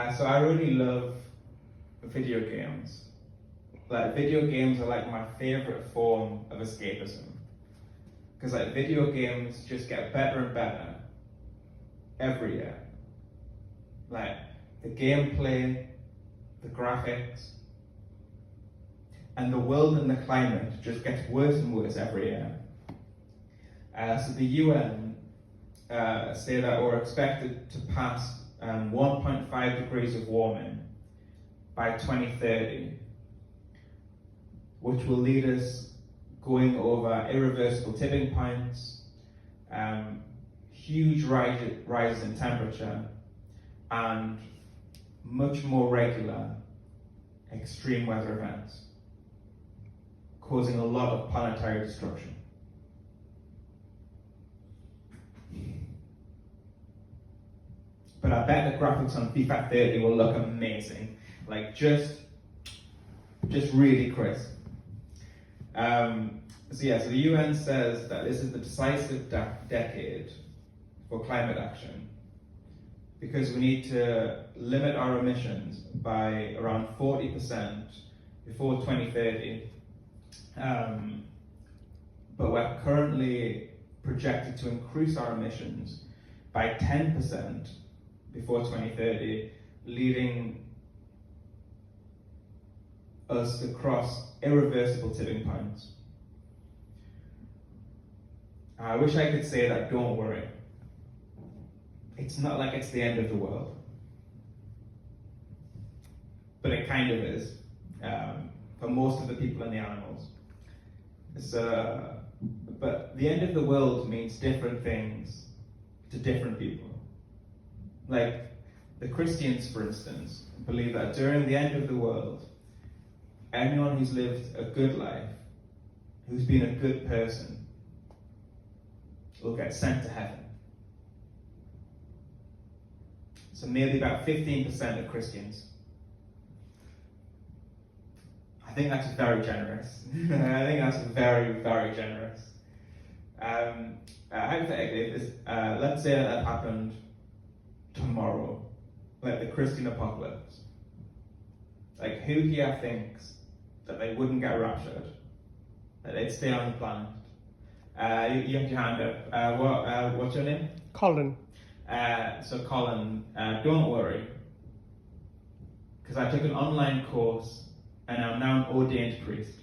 So I really love video games. Like video games are like my favorite form of escapism. Because like video games just get better and better every year. Like the gameplay, the graphics, and the world and the climate just gets worse and worse every year. So the UN say that we're expected to pass 1.5 degrees of warming by 2030, which will lead us going over irreversible tipping points, huge rises in temperature, and much more regular extreme weather events, causing a lot of planetary destruction. But I bet the graphics on FIFA 30 will look amazing. Like just really crisp. So the UN says that this is the decisive decade for climate action, because we need to limit our emissions by around 40% before 2030. But we're currently projected to increase our emissions by 10% before 2030, leading us to cross irreversible tipping points. I wish I could say that don't worry. It's not like it's the end of the world. But it kind of is, for most of the people and the animals. But the end of the world means different things to different people. Like the Christians, for instance, believe that during the end of the world, anyone who's lived a good life, who's been a good person, will get sent to heaven. So maybe about 15% of Christians. I think that's very generous. I think that's very, very generous. Hypothetically, let's say that happened tomorrow, like the Christian apocalypse. Like, who here thinks that they wouldn't get raptured, that they'd stay on the planet? You have your hand up. What's your name? Colin. So Colin, don't worry, because I took an online course and I'm now an ordained priest.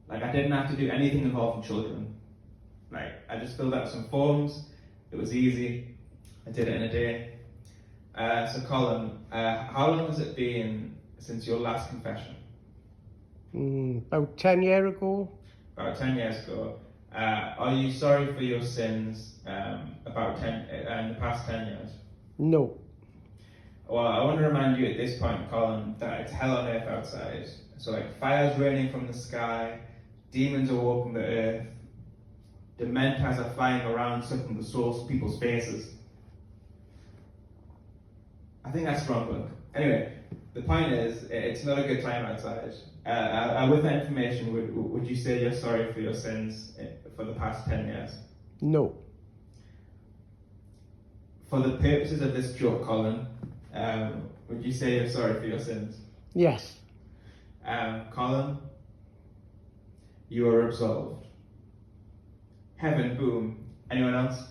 Like, I didn't have to do anything involving children. Like, I just filled out some forms. It was easy. I did it in a day. So Colin, how long has it been since your last confession? About 10 years ago. About 10 years ago. Are you sorry for your sins in the past 10 years? No. Well, I want to remind you at this point, Colin, that it's hell on earth outside. So like fire's raining from the sky, demons are walking the earth, dementors are flying around sucking the souls of people's faces. I think that's the wrong book. Anyway, the point is, it's not a good time outside. With that information, would you say you're sorry for your sins for the past 10 years? No. For the purposes of this joke, Colin, would you say you're sorry for your sins? Yes. Colin, you are absolved. Heaven, boom. Anyone else?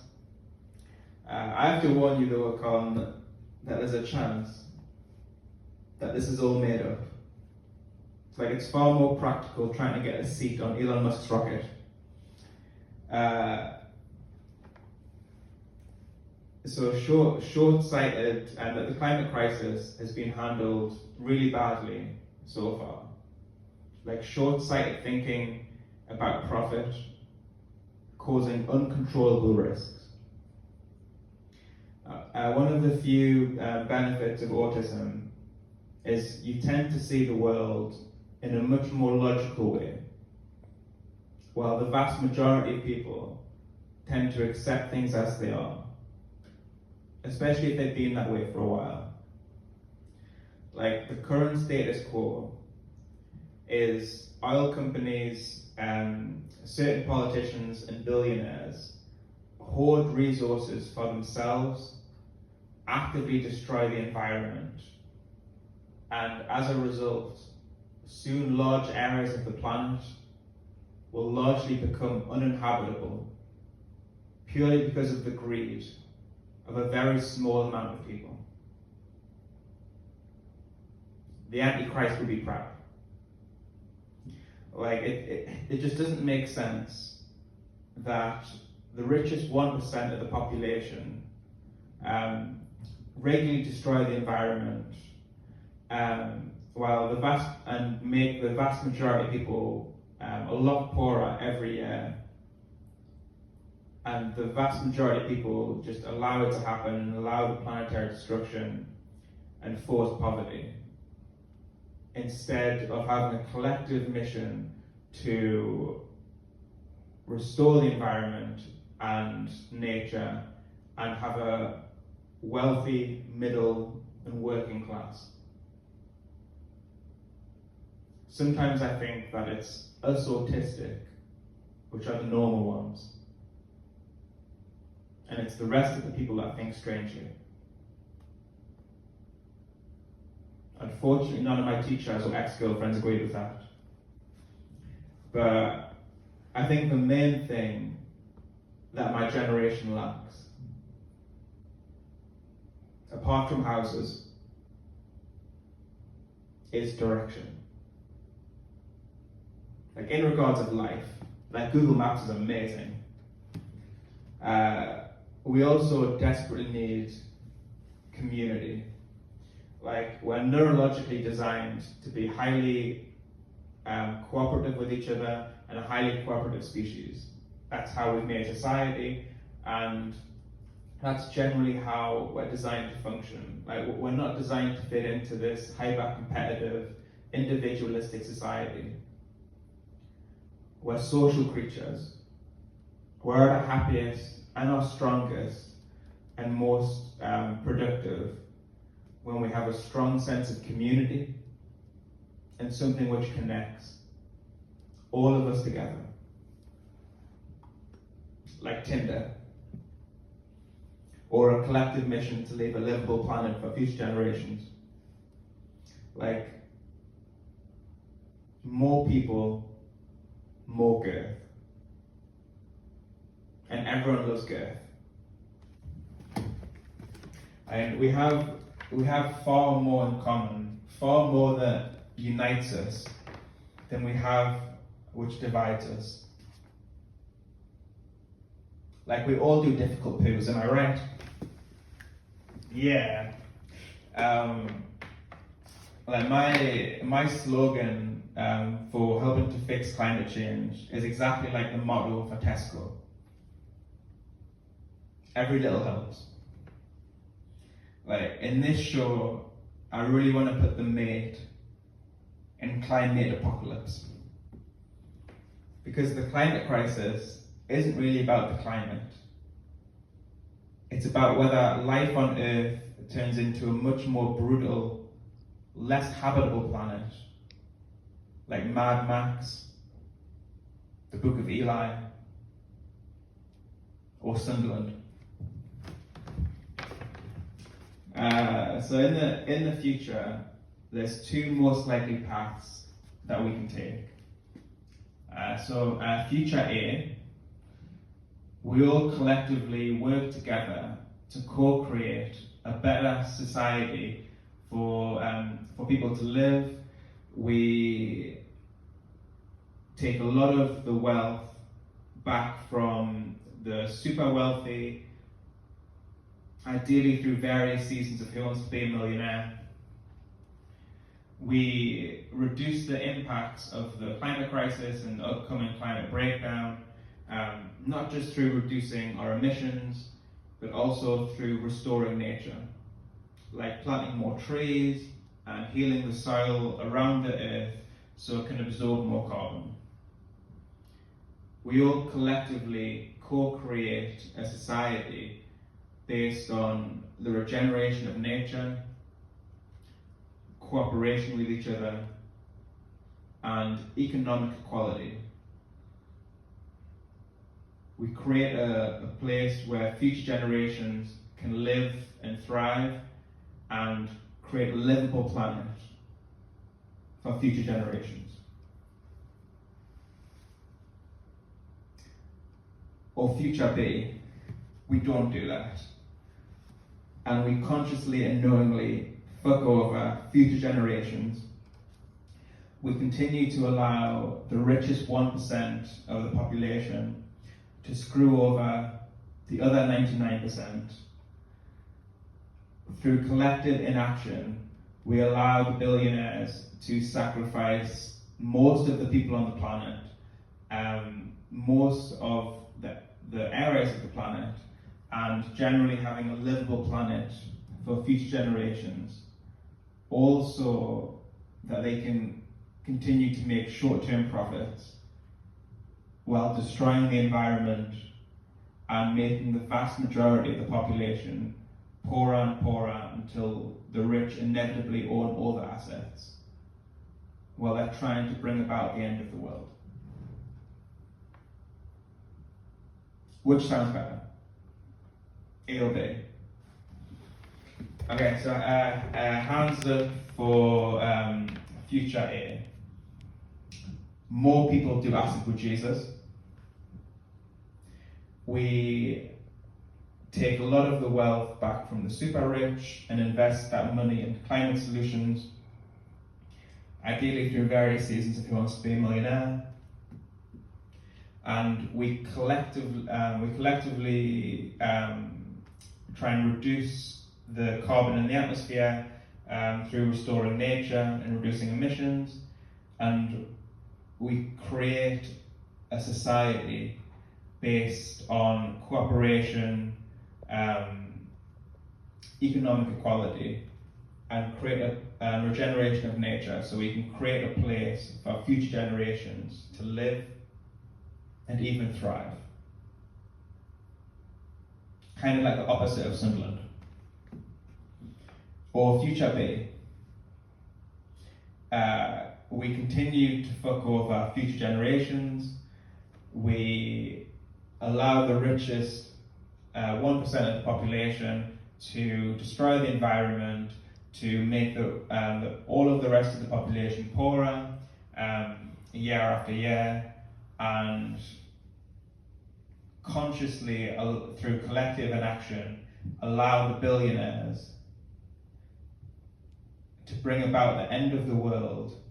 I have to warn you though, Colin, that there's a chance that this is all made up. It's like it's far more practical trying to get a seat on Elon Musk's rocket. So short-sighted, and that the climate crisis has been handled really badly so far. Like short-sighted thinking about profit, causing uncontrollable risks. One of the few benefits of autism is you tend to see the world in a much more logical way, while the vast majority of people tend to accept things as they are, especially if they've been that way for a while. Like the current status quo is oil companies, certain politicians and billionaires hoard resources for themselves actively destroy the environment, and as a result, soon large areas of the planet will largely become uninhabitable purely because of the greed of a very small amount of people. The Antichrist will be proud. Like, it just doesn't make sense that the richest 1% of the population regularly destroy the environment, while make the vast majority of people a lot poorer every year, and the vast majority of people just allow it to happen and allow the planetary destruction and forced poverty, instead of having a collective mission to restore the environment and nature and have a wealthy, middle, and working class. Sometimes I think that it's us autistic, which are the normal ones, and it's the rest of the people that think strangely. Unfortunately, none of my teachers or ex-girlfriends agreed with that. But I think the main thing that my generation lacks, apart from houses, is direction. Like, in regards of life, like, Google Maps is amazing. We also desperately need community. Like, we're neurologically designed to be highly cooperative with each other and a highly cooperative species. That's how we've made society, and that's generally how we're designed to function. Like, we're not designed to fit into this hyper-competitive, individualistic society. We're social creatures. We're at our happiest and our strongest and most productive when we have a strong sense of community and something which connects all of us together. Like Tinder, or a collective mission to leave a livable planet for future generations. Like, more people, more girth. And everyone loves girth. And we have far more in common, far more that unites us than we have which divides us. Like, we all do difficult poos, am I right? Yeah. Like, my slogan for helping to fix climate change is exactly like the motto for Tesco. Every little helps. Like, in this show, I really want to put the mate in climate apocalypse. Because the climate crisis isn't really about the climate. It's about whether life on Earth turns into a much more brutal, less habitable planet, like Mad Max, the Book of Eli, or Sunderland. So in the future, there's two most likely paths that we can take. So future A, we all collectively work together to co-create a better society for people to live. We take a lot of the wealth back from the super wealthy, ideally through various seasons of Who Wants to Be a Millionaire. We reduce the impacts of the climate crisis and upcoming climate breakdown, not just through reducing our emissions, but also through restoring nature, like planting more trees and healing the soil around the earth so it can absorb more carbon. We all collectively co-create a society based on the regeneration of nature, cooperation with each other, and economic equality. We create a place where future generations can live and thrive and create a livable planet for future generations. Or future B, we don't do that. And we consciously and knowingly fuck over future generations. We continue to allow the richest 1% of the population to screw over the other 99%. Through collective inaction, we allow the billionaires to sacrifice most of the people on the planet, most of the areas of the planet, and generally having a livable planet for future generations. Also, that they can continue to make short-term profits while destroying the environment and making the vast majority of the population poorer and poorer until the rich inevitably own all the assets, while they're trying to bring about the end of the world. Which sounds better? A or B? Okay, so hands up for future A. More people do acid with Jesus. We take a lot of the wealth back from the super rich and invest that money in climate solutions, ideally through various seasons if you want to be a millionaire. And we collectively try and reduce the carbon in the atmosphere through restoring nature and reducing emissions, and we create a society based on cooperation, economic equality, and create a regeneration of nature, so we can create a place for future generations to live and even thrive. Kind of like the opposite of Sunderland. Or future B. We continue to fuck over future generations. We allow the richest 1% of the population to destroy the environment, to make all of the rest of the population poorer year after year, and consciously, through collective inaction, allow the billionaires to bring about the end of the world,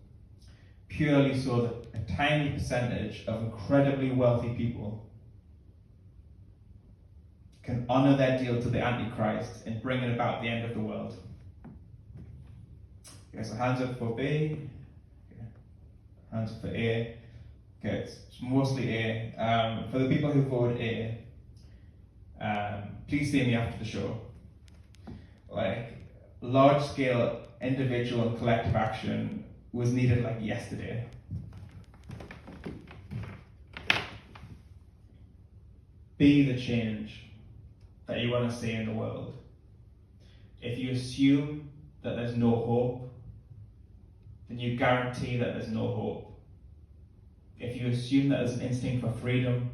purely so that a tiny percentage of incredibly wealthy people can honor their deal to the Antichrist in bringing about the end of the world. Okay, so hands up for B, okay. Hands up for A. Okay, it's mostly A. For the people who voted A, please see me after the show. Like, large-scale individual and collective action was needed like yesterday. Be the change that you want to see in the world. If you assume that there's no hope, then you guarantee that there's no hope. If you assume that there's an instinct for freedom,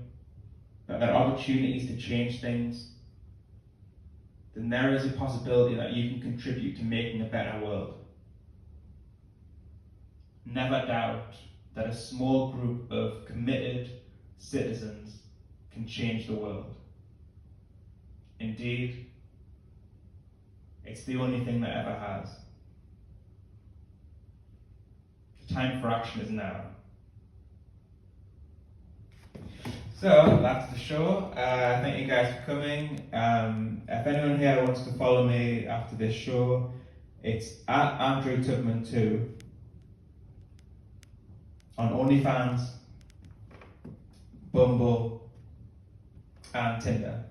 that there are opportunities to change things, then there is a possibility that you can contribute to making a better world. Never doubt that a small group of committed citizens can change the world. Indeed, it's the only thing that ever has. The time for action is now. So that's the show. Thank you guys for coming. If anyone here wants to follow me after this show, it's at Andrew Tubman 2 on OnlyFans, Bumble, and Tinder.